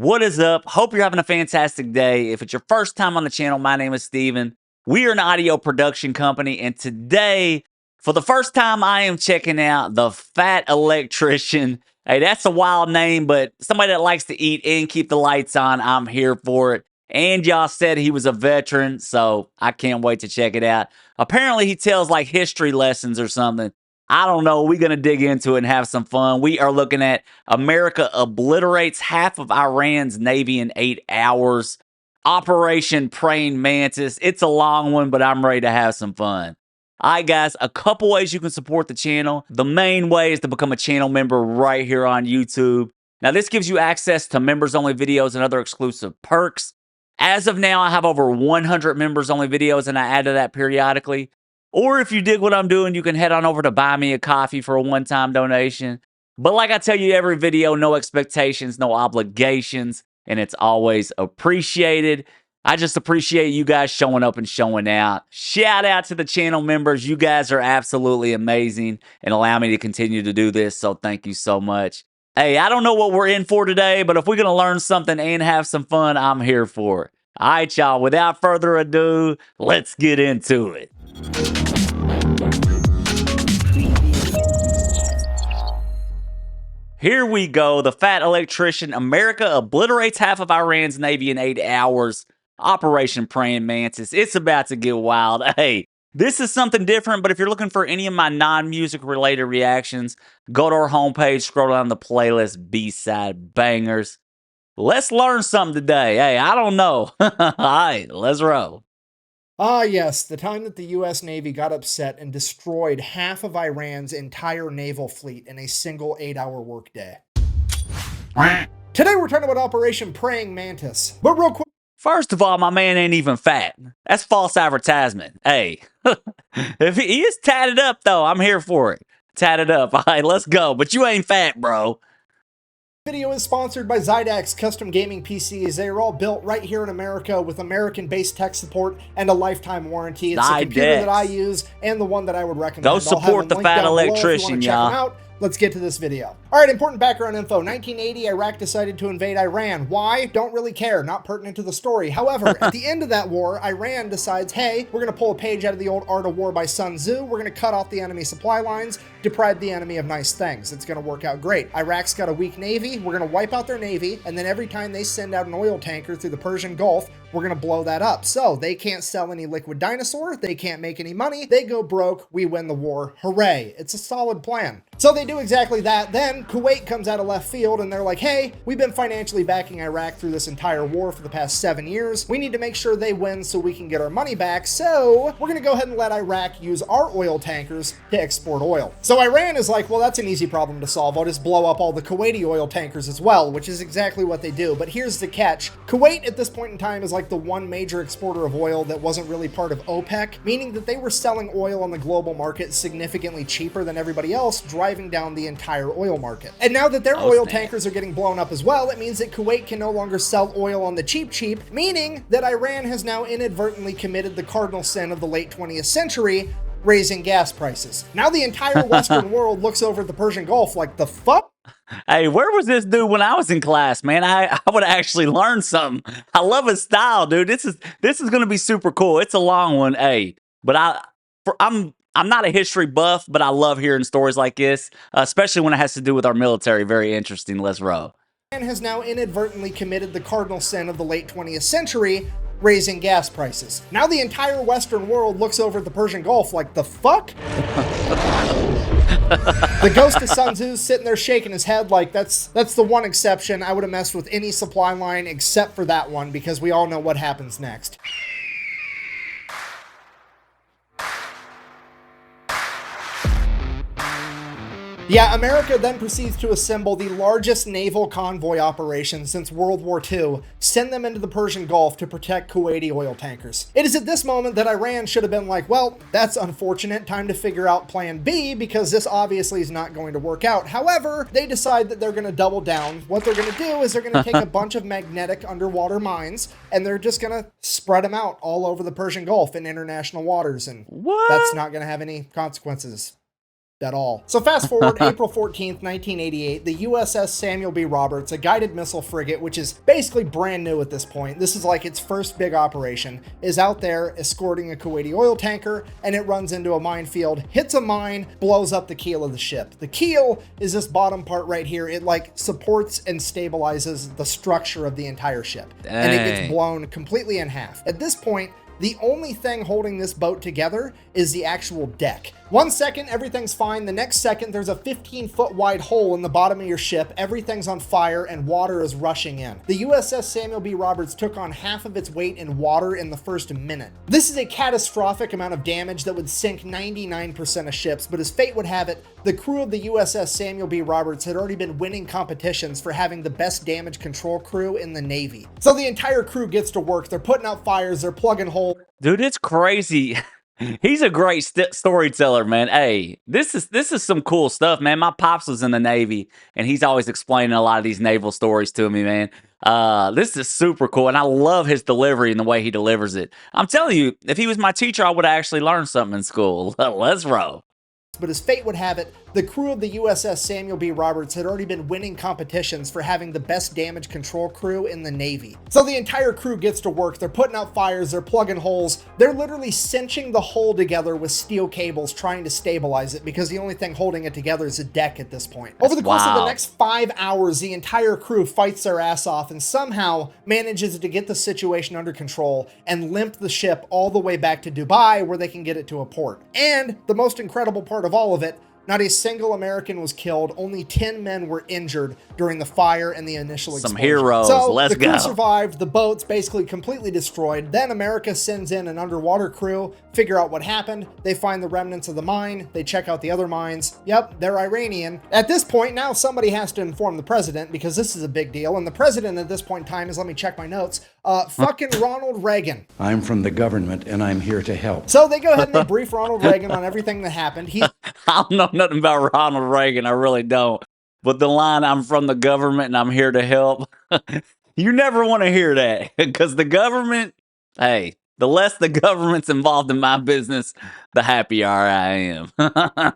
What is up? Hope you're having a fantastic day. If it's your first time on the channel, my name is Steven. We are an audio production company, and today, for the first time, I am checking out the Fat Electrician. Hey, that's a wild name, but somebody that likes to eat and keep the lights on, I'm here for it. And y'all said he was a veteran, so I can't wait to check it out. Apparently, he tells like history lessons or something. I don't know. We're going to dig into it and have some fun. We are looking at America obliterates half of Iran's navy in 8 hours. Operation Praying Mantis. It's a long one, but I'm ready to have some fun. All right, guys, a couple ways you can support the channel. The main way is to become a channel member right here on YouTube. Now, this gives you access to members-only videos and other exclusive perks. As of now, I have over 100 members-only videos, and I add to that periodically. Or if you dig what I'm doing, you can head on over to Buy Me a Coffee for a one-time donation. But like I tell you every video, no expectations, no obligations, and it's always appreciated. I just appreciate you guys showing up and showing out. Shout out to the channel members. You guys are absolutely amazing and allow me to continue to do this, so thank you so much. Hey, I don't know what we're in for today, but if we're going to learn something and have some fun, I'm here for it. All right, y'all, without further ado, let's get into it. Here we go. The Fat Electrician. America obliterates half of Iran's navy in 8 hours. Operation Praying Mantis. It's about to get wild. Hey, this is something different, but if you're looking for any of my non-music related reactions, go to our homepage, scroll down the playlist, B-side bangers. Let's learn something today. Hey, I don't know. All right, let's roll. Ah, yes, the time that the U.S. Navy got upset and destroyed half of Iran's entire naval fleet in a single 8-hour workday. Today we're talking about Operation Praying Mantis. But real quick. First of all, my man ain't even fat. That's false advertisement. Hey, if he is tatted up, though, I'm here for it. Tatted up. All right, let's go. But you ain't fat, bro. Video is sponsored by Zydax Custom Gaming PCs. They are all built right here in America with American-based tech support and a lifetime warranty. It's the computer that I use and the one that I would recommend. Go support the Fat Electrician, y'all. Let's get to this video. All right, important background info. 1980, Iraq decided to invade Iran. Why? Don't really care. Not pertinent to the story. However, at the end of that war, Iran decides, hey, we're going to pull a page out of the old Art of War by Sun Tzu. We're going to cut off the enemy supply lines, deprive the enemy of nice things. It's going to work out great. Iraq's got a weak navy. We're going to wipe out their navy, and then every time they send out an oil tanker through the Persian Gulf, we're going to blow that up. So they can't sell any liquid dinosaur. They can't make any money. They go broke. We win the war. Hooray. It's a solid plan. So they do exactly that. Then Kuwait comes out of left field and they're like, hey, we've been financially backing Iraq through this entire war for the past 7 years. We need to make sure they win so we can get our money back. So we're going to go ahead and let Iraq use our oil tankers to export oil. So Iran is like, well, that's an easy problem to solve. I'll just blow up all the Kuwaiti oil tankers as well, which is exactly what they do. But here's the catch. Kuwait at this point in time is like the one major exporter of oil that wasn't really part of OPEC, meaning that they were selling oil on the global market significantly cheaper than everybody else, driving down the entire oil market. And now that their oil tankers are getting blown up as well, it means that Kuwait can no longer sell oil on the cheap, meaning that Iran has now inadvertently committed the cardinal sin of the late 20th century, raising gas prices. Now the entire Western world looks over at the Persian Gulf like, the fuck? Hey, where was this dude when I was in class, man? I would have actually learned something. I love his style, dude. This is going to be super cool. It's a long one, hey. But I'm not a history buff, but I love hearing stories like this, especially when it has to do with our military. Very interesting. Let's roll. Iran has now inadvertently committed the cardinal sin of the late 20th century, raising gas prices. Now the entire Western world looks over at the Persian Gulf like, the fuck? The ghost of Sun Tzu's sitting there shaking his head like, that's the one exception. I would have messed with any supply line except for that one, because we all know what happens next. Yeah, America then proceeds to assemble the largest naval convoy operation since World War II, send them into the Persian Gulf to protect Kuwaiti oil tankers. It is at this moment that Iran should have been like, well, that's unfortunate, time to figure out plan B, because this obviously is not going to work out. However, they decide that they're going to double down. What they're going to do is they're going to take a bunch of magnetic underwater mines, and they're just going to spread them out all over the Persian Gulf in international waters, and that's not going to have any consequences. at all. So fast forward April 14th, 1988, the USS Samuel B. Roberts, a guided missile frigate, which is basically brand new at this point. This is like its first big operation, is out there escorting a Kuwaiti oil tanker, and it runs into a minefield, hits a mine, blows up the keel of the ship. The keel is this bottom part right here. It like supports and stabilizes the structure of the entire ship. Dang. And it gets blown completely in half. At this point, the only thing holding this boat together is the actual deck. 1 second, everything's fine. The next second, there's a 15-foot wide hole in the bottom of your ship. Everything's on fire and water is rushing in. The USS Samuel B. Roberts took on half of its weight in water in the first minute. This is a catastrophic amount of damage that would sink 99% of ships, but as fate would have it, the crew of the USS Samuel B. Roberts had already been winning competitions for having the best damage control crew in the Navy. So the entire crew gets to work. They're putting out fires, they're plugging holes. Dude, it's crazy. He's a great storyteller, man. Hey, this is some cool stuff, man. My pops was in the Navy, and he's always explaining a lot of these naval stories to me, man. This is super cool, and I love his delivery and the way he delivers it. I'm telling you, if he was my teacher, I would have actually learned something in school. Let's roll. But as fate would have it, the crew of the USS Samuel B. Roberts had already been winning competitions for having the best damage control crew in the Navy. So the entire crew gets to work. They're putting out fires, they're plugging holes. They're literally cinching the hull together with steel cables trying to stabilize it because the only thing holding it together is a deck at this point. Over the course of the next 5 hours, the entire crew fights their ass off and somehow manages to get the situation under control and limp the ship all the way back to Dubai where they can get it to a port. And the most incredible part of all of it, not a single American was killed. Only 10 men were injured during the fire and the initial explosion. Some heroes. So Let's the crew go. survived. The boat's basically completely destroyed. Then America sends in an underwater crew, figure out what happened. They find the remnants of the mine. They check out the other mines. Yep, they're Iranian. At this point, now somebody has to inform the president because this is a big deal. And the president at this point in time is, let me check my notes, fucking Ronald Reagan. I'm from the government and I'm here to help. So they go ahead and they brief Ronald Reagan on everything that happened. He's I don't know nothing about Ronald Reagan. I really don't. But the line, I'm from the government and I'm here to help. You never want to hear that because the government, hey, the less the government's involved in my business, the happier I am.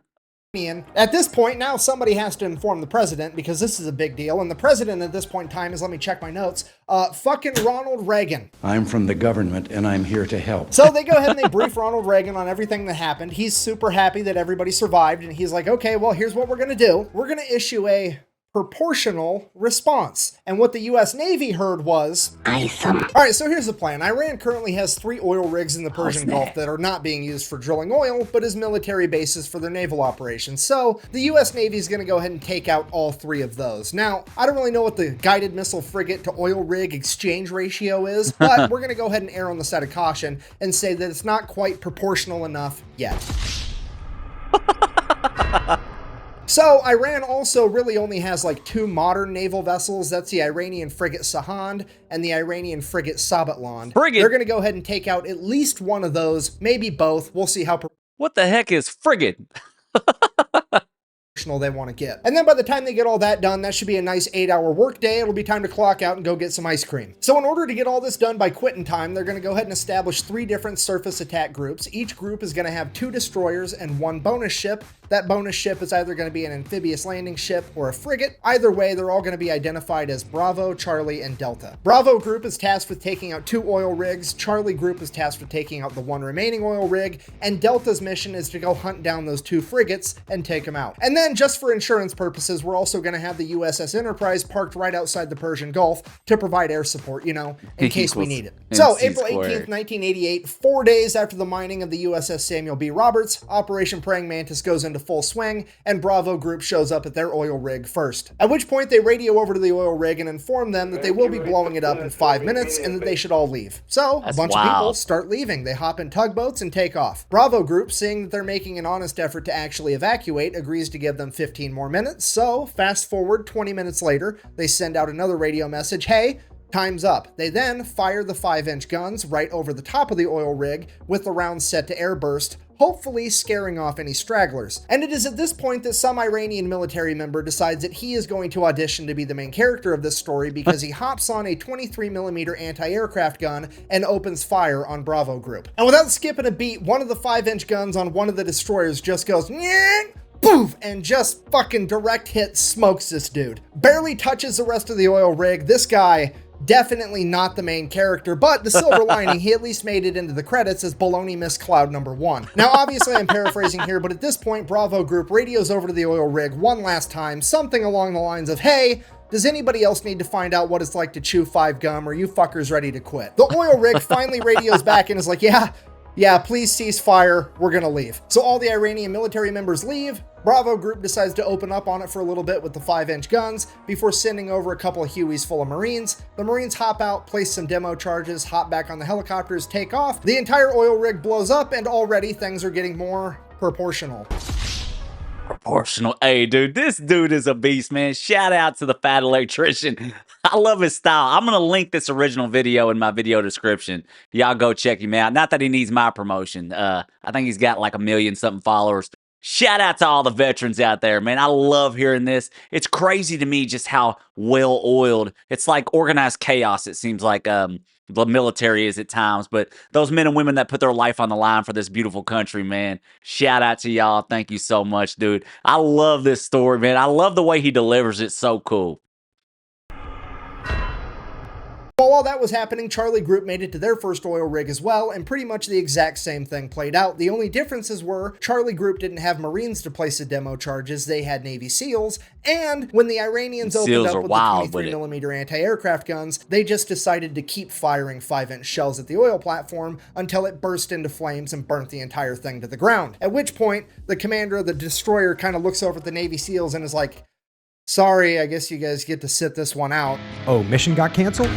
At this point, now somebody has to inform the president because this is a big deal. And the president at this point in time is, let me check my notes, fucking Ronald Reagan. I'm from the government and I'm here to help. So they go ahead and they brief Ronald Reagan on everything that happened. He's super happy that everybody survived. And he's like, okay, well, here's what we're going to do. We're going to issue a proportional response. And what the U.S. Navy heard was awesome. All right, so here's the plan. Iran currently has 3 oil rigs in the Persian Gulf that are not being used for drilling oil, but as military bases for their naval operations. So the U.S. Navy is going to go ahead and take out all 3 of those. Now, I don't really know what the guided missile frigate to oil rig exchange ratio is, but we're going to go ahead and err on the side of caution and say that it's not quite proportional enough yet. So Iran also really only has like 2 modern naval vessels. That's the Iranian frigate Sahand and the Iranian frigate Sabatland. They're going to go ahead and take out at least one of those, maybe both. We'll see how What the heck is frigate? they want to get. And then by the time they get all that done, that should be a nice 8-hour workday. It'll be time to clock out and go get some ice cream. So in order to get all this done by quitting time, they're going to go ahead and establish 3 different surface attack groups. Each group is going to have 2 destroyers and 1 bonus ship. That bonus ship is either going to be an amphibious landing ship or a frigate. Either way, they're all going to be identified as Bravo, Charlie, and Delta. Bravo group is tasked with taking out 2 oil rigs. Charlie group is tasked with taking out the 1 remaining oil rig. And Delta's mission is to go hunt down those 2 frigates and take them out. And then just for insurance purposes, we're also going to have the USS Enterprise parked right outside the Persian Gulf to provide air support, you know, in case we need it. So April 18th, 1988, 4 days after the mining of the USS Samuel B. Roberts, Operation Praying Mantis goes into full swing, and Bravo Group shows up at their oil rig first. At which point they radio over to the oil rig and inform them that they will be blowing it up in 5 minutes and that they should all leave. So a bunch of people start leaving. They hop in tugboats and take off. Bravo Group, seeing that they're making an honest effort to actually evacuate, agrees to give them 15 more minutes. So fast forward 20 minutes later, they send out another radio message, hey, time's up. They then fire the 5-inch guns right over the top of the oil rig with the rounds set to airburst, hopefully scaring off any stragglers. And it is at this point that some Iranian military member decides that he is going to audition to be the main character of this story because he hops on a 23mm anti-aircraft gun and opens fire on Bravo Group. And without skipping a beat, one of the 5-inch guns on one of the destroyers just goes, nyeh, boof, and just fucking direct hit smokes this dude. Barely touches the rest of the oil rig. This guy, definitely not the main character, but the silver lining, he at least made it into the credits as Baloney Miss Cloud #1. Now, obviously, I'm paraphrasing here, but at this point, Bravo Group radios over to the oil rig one last time, something along the lines of, hey, does anybody else need to find out what it's like to chew 5 gum? Or you fuckers ready to quit? The oil rig finally radios back and is like, yeah, please cease fire. We're gonna leave. So all the Iranian military members leave. Bravo Group decides to open up on it for a little bit with the 5-inch guns before sending over a couple of Hueys full of Marines. The Marines hop out, place some demo charges, hop back on the helicopters, take off. The entire oil rig blows up, and already things are getting more proportional. Proportional. Hey, dude, this dude is a beast, man. Shout out to the Fat Electrician. I love his style. I'm going to link this original video in my video description. Y'all go check him out. Not that he needs my promotion. I think he's got like 1 million something followers. Shout out to all the veterans out there, man. I love hearing this. It's crazy to me just how well oiled. It's like organized chaos, it seems like the military is at times. But those men and women that put their life on the line for this beautiful country, man. Shout out to y'all. Thank you so much, dude. I love this story, man. I love the way he delivers it. So cool. While that was happening, Charlie Group made it to their first oil rig as well, and pretty much the exact same thing played out. The only differences were Charlie Group didn't have Marines to place the demo charges, they had Navy SEALs, and when the Iranians opened up with the 23mm anti-aircraft guns, they just decided to keep firing 5-inch shells at the oil platform until it burst into flames and burnt the entire thing to the ground. At which point, the commander of the destroyer kind of looks over at the Navy SEALs and is like, sorry, I guess you guys get to sit this one out. Oh, mission got canceled?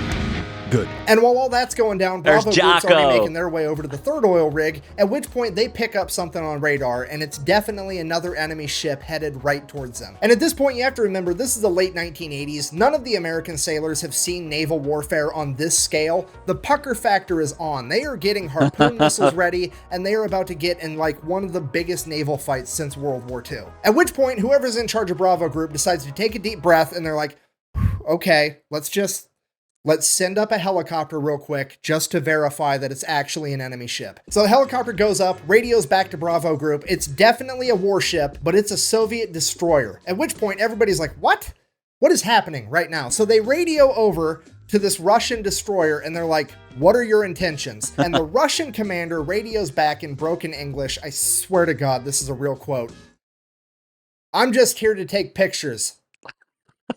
Good. And while all that's going down, Bravo Group's Jocko already making their way over to the third oil rig, at which point they pick up something on radar, and it's definitely another enemy ship headed right towards them. And at this point, you have to remember, this is the late 1980s. None of the American sailors have seen naval warfare on this scale. The pucker factor is on. They are getting harpoon missiles ready, and they are about to get in like one of the biggest naval fights since World War II. At which point, whoever's in charge of Bravo Group decides to take a deep breath, and they're like, okay, let's send up a helicopter real quick just to verify that it's actually an enemy ship. So the helicopter goes up, radios back to Bravo Group. It's definitely a warship, but it's a Soviet destroyer. At which point everybody's like, what? What is happening right now? So they radio over to this Russian destroyer and they're like, what are your intentions? And the Russian commander radios back in broken English. I swear to God, this is a real quote. I'm just here to take pictures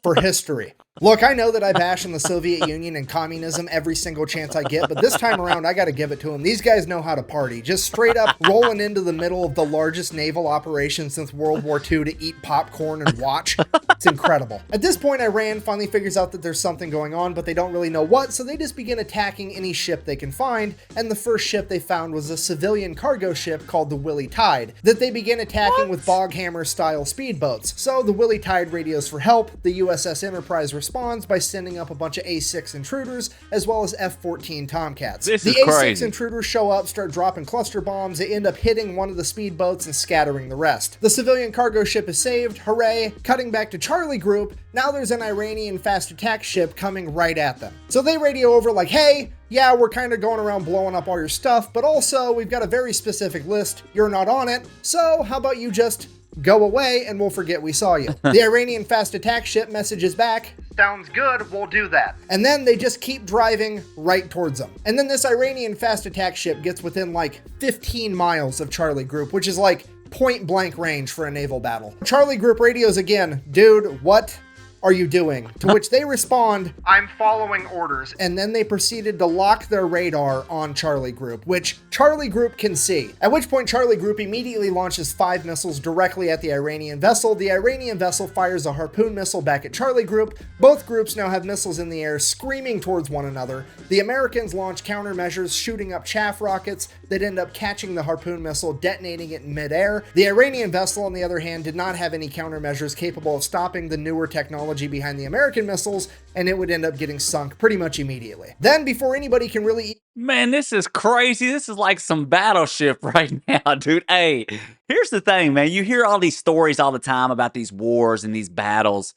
for history. Look, I know that I bash on the Soviet Union and communism every single chance I get, but this time around, I gotta give it to them. These guys know how to party. Just straight up rolling into the middle of the largest naval operation since World War II to eat popcorn and watch. It's incredible. At this point, Iran finally figures out that there's something going on, but they don't really know what, so they just begin attacking any ship they can find, and the first ship they found was a civilian cargo ship called the Willie Tide, that they begin attacking with Boghammer-style speedboats. So the Willie Tide radios for help, the USS Enterprise responds by sending up a bunch of A6 intruders as well as F-14 Tomcats. The A6 intruders show up, start dropping cluster bombs. They end up hitting one of the speedboats and scattering the rest. The civilian cargo ship is saved. Hooray! Cutting back to Charlie Group, now there's an Iranian fast attack ship coming right at them. So they radio over like, hey, yeah, we're kind of going around blowing up all your stuff, but also we've got a very specific list. You're not on it, so how about you just go away and we'll forget we saw you. The Iranian fast attack ship messages back, sounds good, we'll do that. And then they just keep driving right towards them. And then this Iranian fast attack ship gets within like 15 miles of Charlie Group, which is like point blank range for a naval battle. Charlie Group radios again, dude, what are you doing? To which they respond, I'm following orders. And then they proceeded to lock their radar on Charlie Group, which Charlie Group can see. At which point Charlie Group immediately launches 5 missiles directly at the Iranian vessel. The Iranian vessel fires a harpoon missile back at Charlie Group. Both groups now have missiles in the air screaming towards one another. The Americans launch countermeasures, shooting up chaff rockets that end up catching the harpoon missile, detonating it in midair. The Iranian vessel, on the other hand, did not have any countermeasures capable of stopping the newer technology behind the American missiles, and it would end up getting sunk pretty much immediately. Then, before anybody can really... Man, this is crazy. This is like some battleship right now, dude. Hey, here's the thing, man. You hear all these stories all the time about these wars and these battles,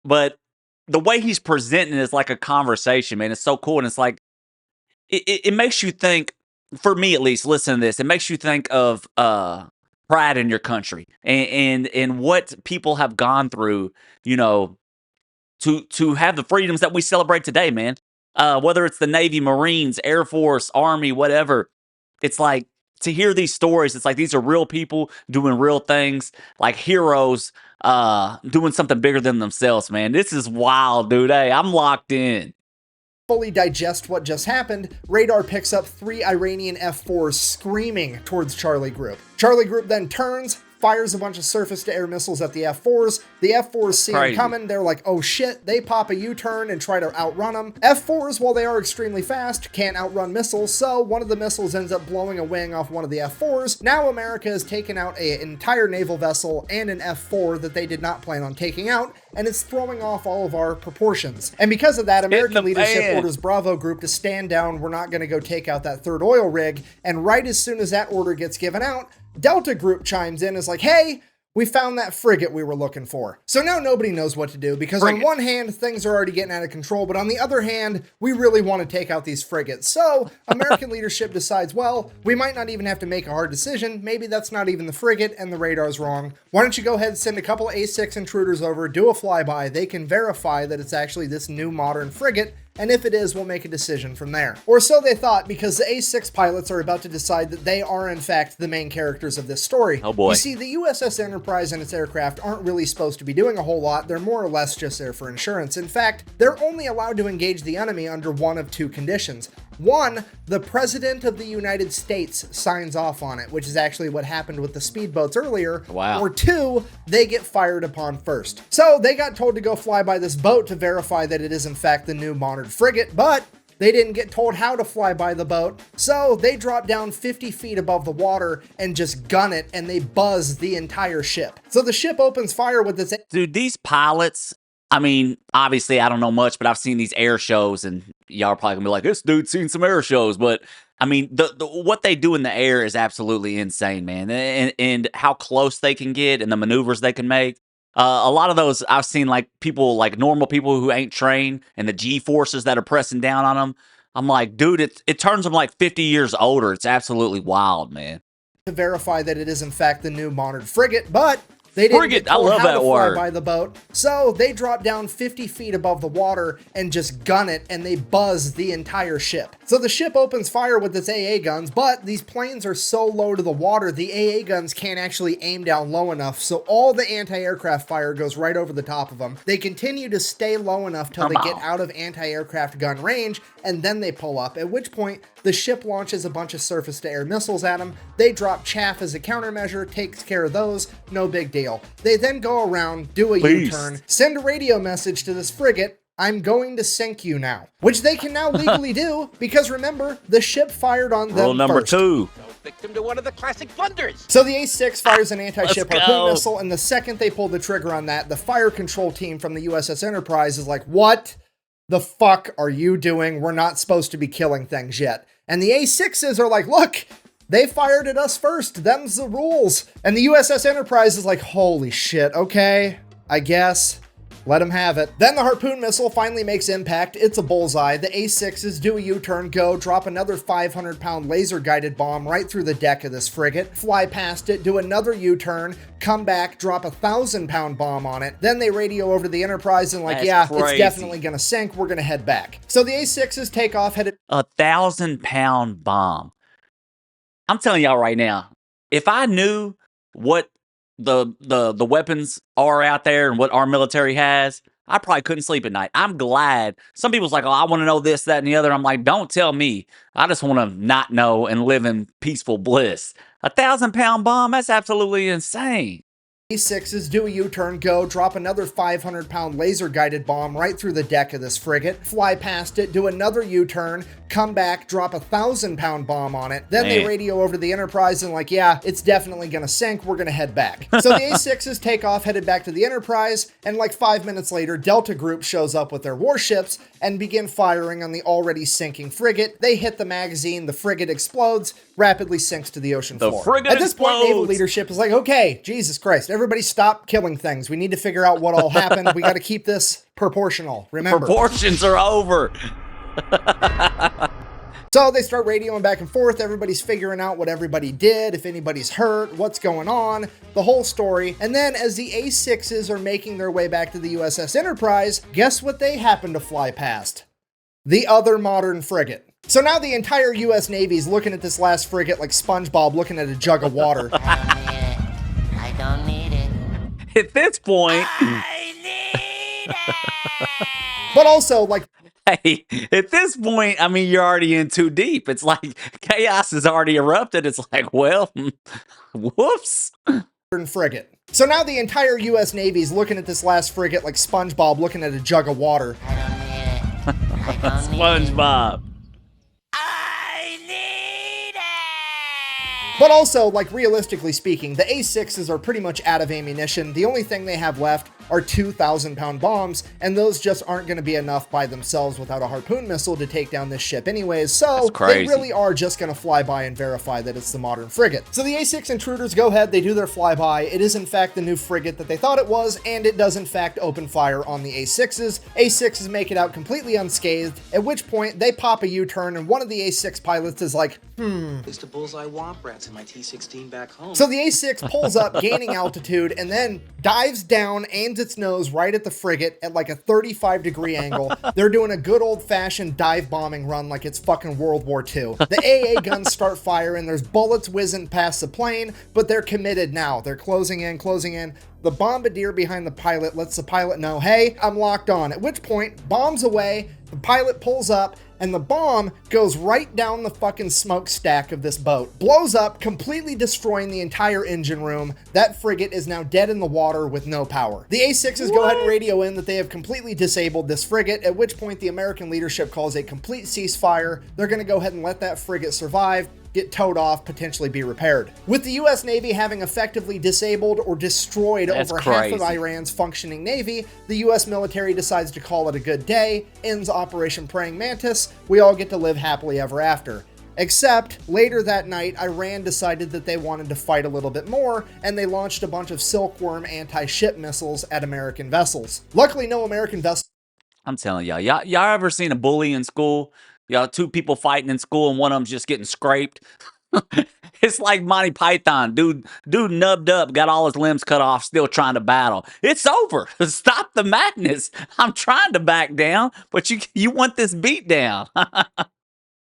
but the way he's presenting it is like a conversation, man. It's so cool, and it's like, it makes you think, for me at least, listen to this, it makes you think of pride in your country and what people have gone through, you know, to have the freedoms that we celebrate today, man. Whether it's the Navy, Marines, Air Force, Army, whatever, it's like to hear these stories. It's like these are real people doing real things, like heroes, doing something bigger than themselves, man. This is wild, dude. Hey, I'm locked in. Fully digest what just happened, radar picks up 3 Iranian F-4s screaming towards Charlie Group. Charlie Group then turns, fires a bunch of surface-to-air missiles at the F-4s. The F-4s see them coming. They're like, oh shit. They pop a U-turn and try to outrun them. F-4s, while they are extremely fast, can't outrun missiles, so one of the missiles ends up blowing a wing off one of the F-4s. Now America has taken out an entire naval vessel and an F-4 that they did not plan on taking out, and it's throwing off all of our proportions. And because of that, American leadership orders Bravo Group to stand down. We're not going to go take out that third oil rig. And right as soon as that order gets given out, Delta Group chimes in, is like, hey, we found that frigate we were looking for. So now nobody knows what to do, because on one hand, things are already getting out of control, but on the other hand, we really want to take out these frigates. So American leadership decides, well, we might not even have to make a hard decision. Maybe that's not even the frigate and the radar's wrong. Why don't you go ahead and send a couple A6 intruders over, do a flyby. They can verify that it's actually this new modern frigate, and if it is, we'll make a decision from there. Or so they thought, because the A6 pilots are about to decide that they are, in fact, the main characters of this story. Oh boy. You see, the USS Enterprise and its aircraft aren't really supposed to be doing a whole lot. They're more or less just there for insurance. In fact, they're only allowed to engage the enemy under one of 2 conditions. One, the President of the United States signs off on it, which is actually what happened with the speedboats earlier. Wow. Or 2, they get fired upon first. So they got told to go fly by this boat to verify that it is in fact the new modern frigate, but they didn't get told how to fly by the boat, so they drop down 50 feet above the water and just gun it, and they buzz the entire ship. So the ship opens fire with this... Dude, these pilots, I mean, obviously I don't know much, but I've seen these air shows, and y'all are probably gonna be like, this dude's seen some air shows, but I mean, the what they do in the air is absolutely insane, man, and how close they can get and the maneuvers they can make. A lot of those I've seen, like people, like normal people who ain't trained, and the G forces that are pressing down on them. I'm like, dude, it turns them like 50 years older. It's absolutely wild, man. To verify that it is in fact the new modern frigate, but they didn't get told how to fly by the boat, so they drop down 50 feet above the water and just gun it, and they buzz the entire ship. So the ship opens fire with its AA guns, but these planes are so low to the water, the AA guns can't actually aim down low enough, so all the anti-aircraft fire goes right over the top of them. They continue to stay low enough till they get out of anti-aircraft gun range, and then they pull up, at which point the ship launches a bunch of surface-to-air missiles at them. They drop chaff as a countermeasure, takes care of those, no big deal. They then go around, do a U-turn, send a radio message to this frigate, I'm going to sink you now. Which they can now legally do, because remember, the ship fired on them Rule number first. 2. Victim to one of the classic blunders. So the A6 fires an anti-ship Let's harpoon go. missile, and the second they pull the trigger on that, the fire control team from the USS Enterprise is like, what the fuck are you doing? We're not supposed to be killing things yet. And the A6s are like, look, they fired at us first. Them's the rules. And the USS Enterprise is like, holy shit, okay, I guess. Let them have it. Then the harpoon missile finally makes impact. It's a bullseye. The A6s do a U-turn, go, drop another 500-pound laser-guided bomb right through the deck of this frigate, fly past it, do another U-turn, come back, drop a 1,000-pound bomb on it. Then they radio over to the Enterprise and like, That's it's crazy. definitely gonna sink. We're gonna head back. So the A6s take off, headed... 1,000-pound bomb. I'm telling y'all right now, if I knew what the weapons are out there and what our military has, I probably couldn't sleep at night. I'm glad. Some people's like, oh, I want to know this, that, and the other. I'm like, don't tell me. I just want to not know and live in peaceful bliss. 1,000-pound bomb, that's absolutely insane. A6s do a U-turn, go, drop another 500-pound laser-guided bomb right through the deck of this frigate, fly past it, do another U-turn, come back, drop a 1,000-pound bomb on it. Then they radio over to the Enterprise and like, yeah, it's definitely gonna sink. We're gonna head back. So the A6s take off, headed back to the Enterprise, and like 5 minutes later, Delta Group shows up with their warships and begin firing on the already sinking frigate. They hit the magazine, the frigate explodes, rapidly sinks to the ocean floor. At this point, naval leadership is like, okay, Jesus Christ, everybody stop killing things. We need to figure out what all happened. We got to keep this proportional. Remember, Proportions are over. So they start radioing back and forth. Everybody's figuring out what everybody did, if anybody's hurt, what's going on, the whole story. And then as the A6s are making their way back to the USS Enterprise, guess what they happen to fly past? The other modern frigate. So now the entire US Navy's looking at this last frigate like SpongeBob looking at a jug of water. I don't need it. At this point, I need it. But also, like, hey, at this point, I mean, you're already in too deep. It's like chaos has already erupted. It's like, well, whoops. frigate. So now the entire US Navy's looking at this last frigate like SpongeBob looking at a jug of water. I don't need it. I don't need it. SpongeBob. I need it. But also, like, realistically speaking, the A6s are pretty much out of ammunition. The only thing they have left are 2,000-pound bombs, and those just aren't going to be enough by themselves without a harpoon missile to take down this ship anyways, so they really are just going to fly by and verify that it's the modern frigate. So the A6 intruders go ahead, they do their flyby. It is in fact the new frigate that they thought it was, and it does in fact open fire on the A6s. A6s make it out completely unscathed, at which point they pop a U-turn, and one of the A6 pilots is like, It's the bullseye womp rats in my T-16 back home. So the A6 pulls up, gaining altitude, and then dives down, aims its nose right at the frigate at like a 35-degree angle. They're doing a good old-fashioned dive bombing run like it's fucking World War II. The AA guns start firing, there's bullets whizzing past the plane, but they're committed now. They're closing in, closing in. The bombardier behind the pilot lets the pilot know, hey, I'm locked on. At which point, bombs away, the pilot pulls up, and the bomb goes right down the fucking smokestack of this boat. Blows up, completely destroying the entire engine room. That frigate is now dead in the water with no power. The A6s go ahead and radio in that they have completely disabled this frigate, at which point the American leadership calls a complete ceasefire. They're gonna go ahead and let that frigate survive, get towed off, potentially be repaired. With the US Navy having effectively disabled or destroyed over half of Iran's functioning navy, the US military decides to call it a good day, ends Operation Praying Mantis, we all get to live happily ever after. Except, later that night, Iran decided that they wanted to fight a little bit more, and they launched a bunch of Silkworm anti-ship missiles at American vessels. Luckily, no American vessels. I'm telling y'all, ever seen a bully in school? Y'all, two people fighting in school and one of them's just getting scraped. It's like Monty Python. Dude nubbed up, got all his limbs cut off, still trying to battle. It's over. Stop the madness. I'm trying to back down, but you want this beat down.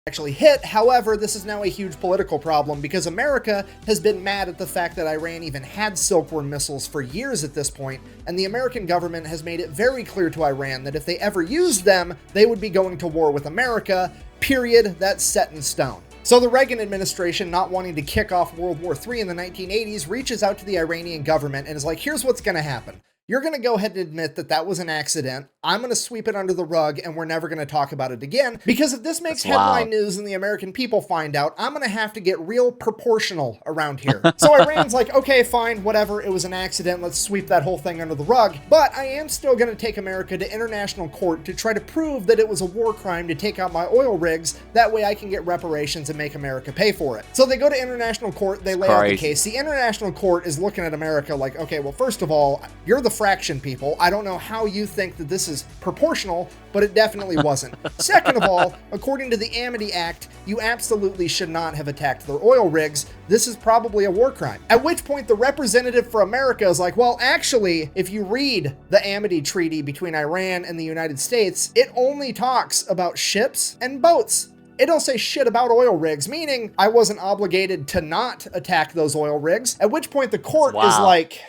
Actually hit. However, this is now a huge political problem because America has been mad at the fact that Iran even had Silkworm missiles for years at this point, and the American government has made it very clear to Iran that if they ever used them, they would be going to war with America, period. That's set in stone. So the Reagan administration, not wanting to kick off World War III in the 1980s, reaches out to the Iranian government and is like, here's what's going to happen. You're going to go ahead and admit that that was an accident. I'm going to sweep it under the rug and we're never going to talk about it again. Because if this makes headline news and the American people find out, I'm going to have to get real proportional around here. So Iran's like, okay, fine, whatever. It was an accident. Let's sweep that whole thing under the rug. But I am still going to take America to international court to try to prove that it was a war crime to take out my oil rigs. That way I can get reparations and make America pay for it. So they go to international court. They lay out the case. The international court is looking at America like, okay, well, first of all, you're the fraction people. I don't know how you think that this is proportional, but it definitely wasn't. Second of all, according to the Amity Act, you absolutely should not have attacked their oil rigs. This is probably a war crime. At which point the representative for America is like, well, actually, if you read the Amity Treaty between Iran and the United States, it only talks about ships and boats. It don't say shit about oil rigs, meaning I wasn't obligated to not attack those oil rigs. At which point the court is like,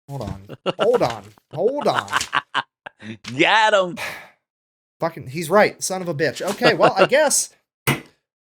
hold on. Got him. Fucking, he's right, son of a bitch. Okay, well, I guess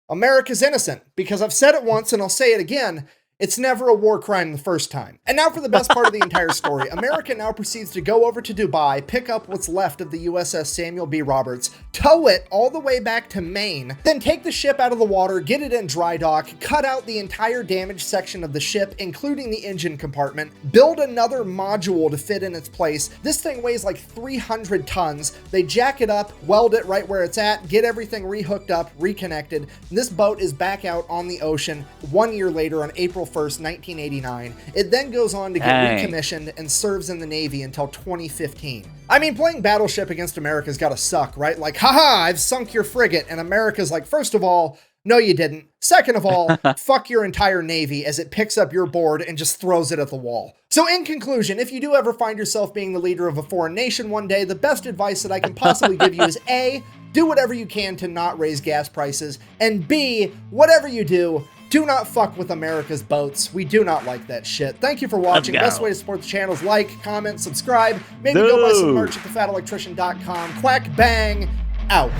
America's innocent, because I've said it once and I'll say it again. It's never a war crime the first time. And now for the best part of the entire story. America now proceeds to go over to Dubai, pick up what's left of the USS Samuel B. Roberts, tow it all the way back to Maine, then take the ship out of the water, get it in dry dock, cut out the entire damaged section of the ship, including the engine compartment, build another module to fit in its place. This thing weighs like 300 tons. They jack it up, weld it right where it's at, get everything rehooked up, reconnected. And this boat is back out on the ocean 1 year later on April 1st, 1989. It then goes on to get recommissioned and serves in the Navy until 2015. I mean, playing Battleship against America's gotta suck, right? Like, haha, I've sunk your frigate. And America's like, first of all, No, you didn't. Second of all, fuck your entire Navy as it picks up your board and just throws it at the wall. So in conclusion, if you do ever find yourself being the leader of a foreign nation one day, the best advice that I can possibly give you is A, do whatever you can to not raise gas prices, and B, whatever you do, do not fuck with America's boats. We do not like that shit. Thank you for watching. Let's go. Best way to support the channel is like, comment, subscribe. Maybe go buy some merch at thefatelectrician.com. Quack bang, out.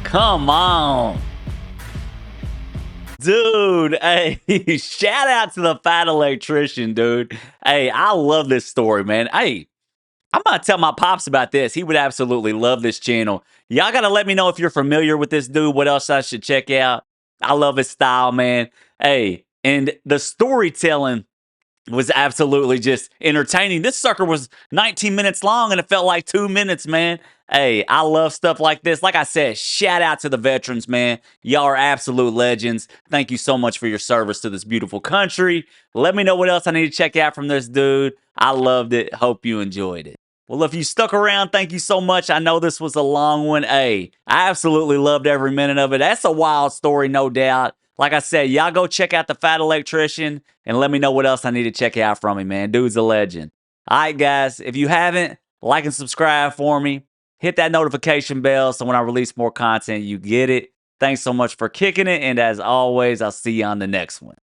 Come on. Dude, hey, shout out to the Fat Electrician, dude. Hey, I love this story, man. Hey, I'm going to tell my pops about this. He would absolutely love this channel. Y'all got to let me know if you're familiar with this dude, what else I should check out. I love his style, man. Hey, and the storytelling was absolutely just entertaining. This sucker was 19 minutes long and it felt like 2 minutes, man. Hey, I love stuff like this. Like I said, shout out to the veterans, man. Y'all are absolute legends. Thank you so much for your service to this beautiful country. Let me know what else I need to check out from this dude. I loved it. Hope you enjoyed it. Well, if you stuck around, thank you so much. I know this was a long one. Hey, I absolutely loved every minute of it. That's a wild story, no doubt. Like I said, y'all go check out the Fat Electrician and let me know what else I need to check out from him, man. Dude's a legend. All right, guys, if you haven't, like and subscribe for me. Hit that notification bell so when I release more content, you get it. Thanks so much for kicking it. And as always, I'll see you on the next one.